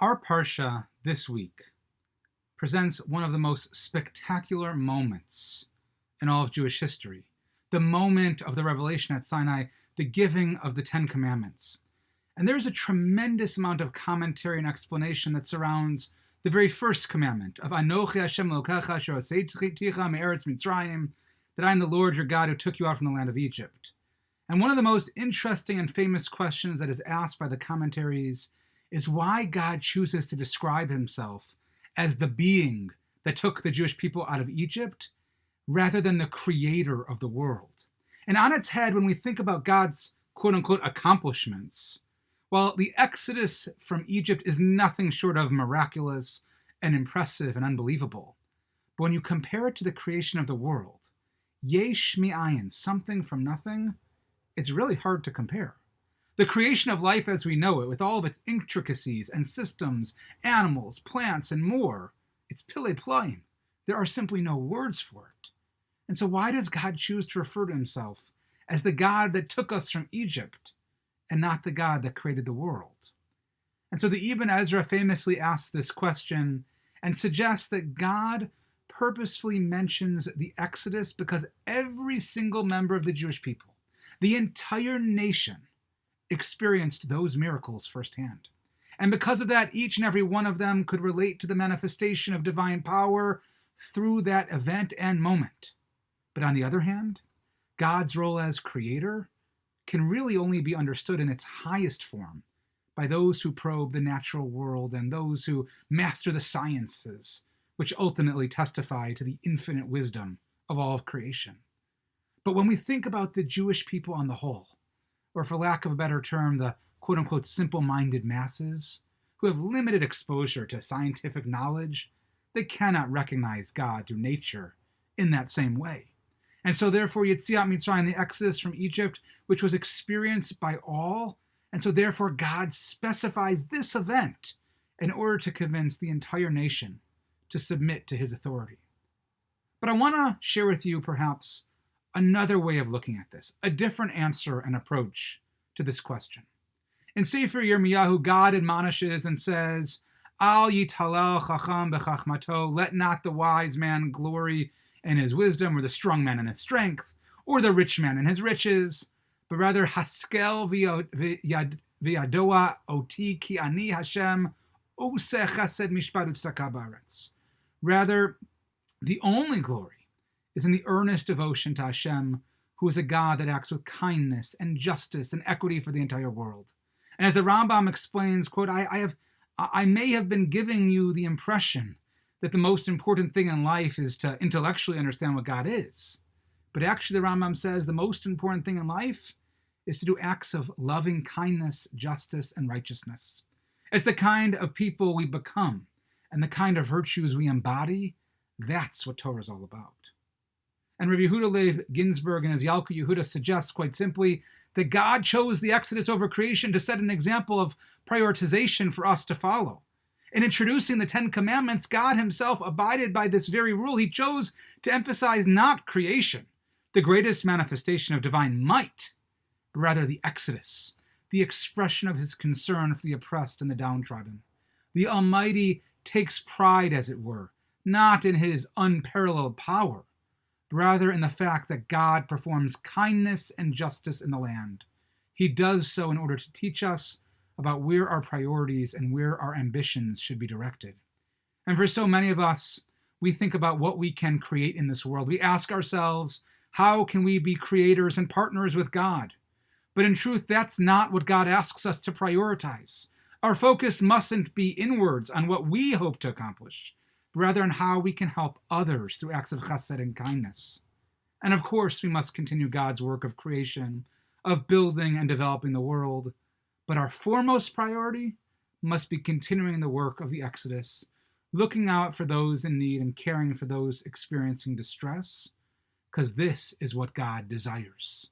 Our Parsha this week presents one of the most spectacular moments in all of Jewish history. The moment of the revelation at Sinai, the giving of the Ten Commandments. And there's a tremendous amount of commentary and explanation that surrounds the very first commandment of Anochi Hashem Elokecha asher hotzeiticha me'eretz Mitzrayim, that I am the Lord your God who took you out from the land of Egypt. And one of the most interesting and famous questions that is asked by the commentaries is why God chooses to describe himself as the being that took the Jewish people out of Egypt rather than the creator of the world. And on its head, when we think about God's quote-unquote accomplishments, while the exodus from Egypt is nothing short of miraculous and impressive and unbelievable, but when you compare it to the creation of the world, yesh mi'ayin, something from nothing, it's really hard to compare. The creation of life as we know it, with all of its intricacies and systems, animals, plants, and more, it's pile ploim. There are simply no words for it. And so why does God choose to refer to himself as the God that took us from Egypt and not the God that created the world? And so the Ibn Ezra famously asks this question and suggests that God purposefully mentions the Exodus because every single member of the Jewish people, the entire nation, experienced those miracles firsthand. And because of that, each and every one of them could relate to the manifestation of divine power through that event and moment. But on the other hand, God's role as creator can really only be understood in its highest form by those who probe the natural world and those who master the sciences, which ultimately testify to the infinite wisdom of all of creation. But when we think about the Jewish people on the whole, or for lack of a better term, the quote-unquote simple-minded masses, who have limited exposure to scientific knowledge, they cannot recognize God through nature in that same way. And so therefore, Yetziat Mitzrayim, the exodus from Egypt, which was experienced by all, and so therefore God specifies this event in order to convince the entire nation to submit to his authority. But I want to share with you perhaps another way of looking at this, a different answer and approach to this question. In Sefer Yirmiyahu, God admonishes and says, Al yitalel chacham bechachmato, let not the wise man glory in his wisdom, or the strong man in his strength, or the rich man in his riches, but rather haskel v'yadoa oti ki ani Hashem oseh chesed mishpat utzedakah ba'aretz. Rather, the only glory is in the earnest devotion to Hashem, who is a God that acts with kindness and justice and equity for the entire world. And as the Rambam explains, quote, I may have been giving you the impression that the most important thing in life is to intellectually understand what God is. But actually, the Rambam says the most important thing in life is to do acts of loving kindness, justice, and righteousness. It's the kind of people we become and the kind of virtues we embody. That's what Torah is all about. And Rabbi Yehuda Leib Ginsburg in his Yalkut Yehuda suggests quite simply that God chose the Exodus over creation to set an example of prioritization for us to follow. In introducing the Ten Commandments, God himself abided by this very rule. He chose to emphasize not creation, the greatest manifestation of divine might, but rather the Exodus, the expression of his concern for the oppressed and the downtrodden. The Almighty takes pride, as it were, not in his unparalleled power, rather in the fact that God performs kindness and justice in the land. He does so in order to teach us about where our priorities and where our ambitions should be directed. And for so many of us, we think about what we can create in this world. We ask ourselves, how can we be creators and partners with God? But in truth, that's not what God asks us to prioritize. Our focus mustn't be inwards on what we hope to accomplish, rather on how we can help others through acts of chesed and kindness. And of course, we must continue God's work of creation, of building and developing the world, but our foremost priority must be continuing the work of the Exodus, looking out for those in need and caring for those experiencing distress, because this is what God desires.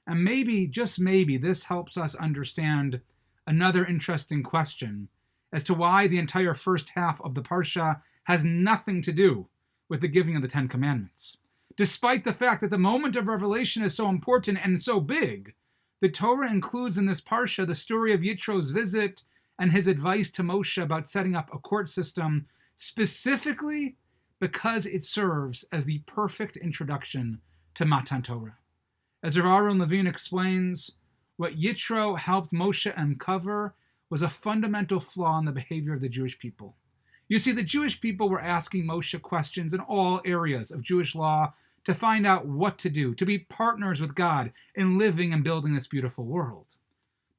And maybe, just maybe, this helps us understand another interesting question as to why the entire first half of the Parsha has nothing to do with the giving of the Ten Commandments. Despite the fact that the moment of revelation is so important and so big, the Torah includes in this Parsha the story of Yitro's visit and his advice to Moshe about setting up a court system, specifically because it serves as the perfect introduction to Matan Torah. As Rav Aaron Levine explains, what Yitro helped Moshe uncover was a fundamental flaw in the behavior of the Jewish people. You see, the Jewish people were asking Moshe questions in all areas of Jewish law to find out what to do, to be partners with God in living and building this beautiful world.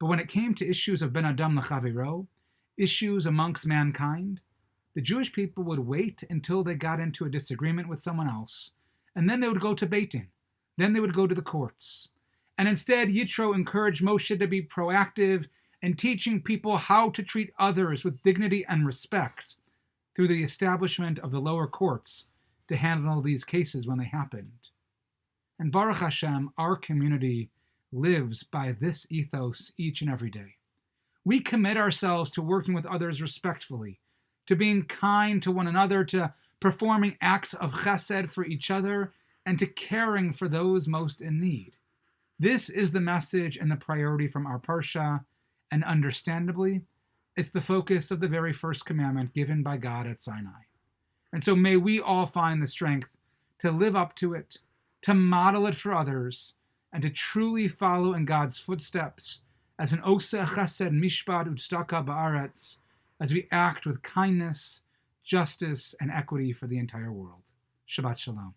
But when it came to issues of Ben Adam L'Chaviro, issues amongst mankind, the Jewish people would wait until they got into a disagreement with someone else, and then they would go to Beit Din. Then they would go to the courts. And instead, Yitro encouraged Moshe to be proactive in teaching people how to treat others with dignity and respect through the establishment of the lower courts to handle these cases when they happened. And Baruch Hashem, our community lives by this ethos each and every day. We commit ourselves to working with others respectfully, to being kind to one another, to performing acts of chesed for each other, and to caring for those most in need. This is the message and the priority from our Parsha, and understandably, it's the focus of the very first commandment given by God at Sinai. And so may we all find the strength to live up to it, to model it for others, and to truly follow in God's footsteps as an Oseh Chesed Mishpat Utzedakah Ba'aretz, as we act with kindness, justice, and equity for the entire world. Shabbat Shalom.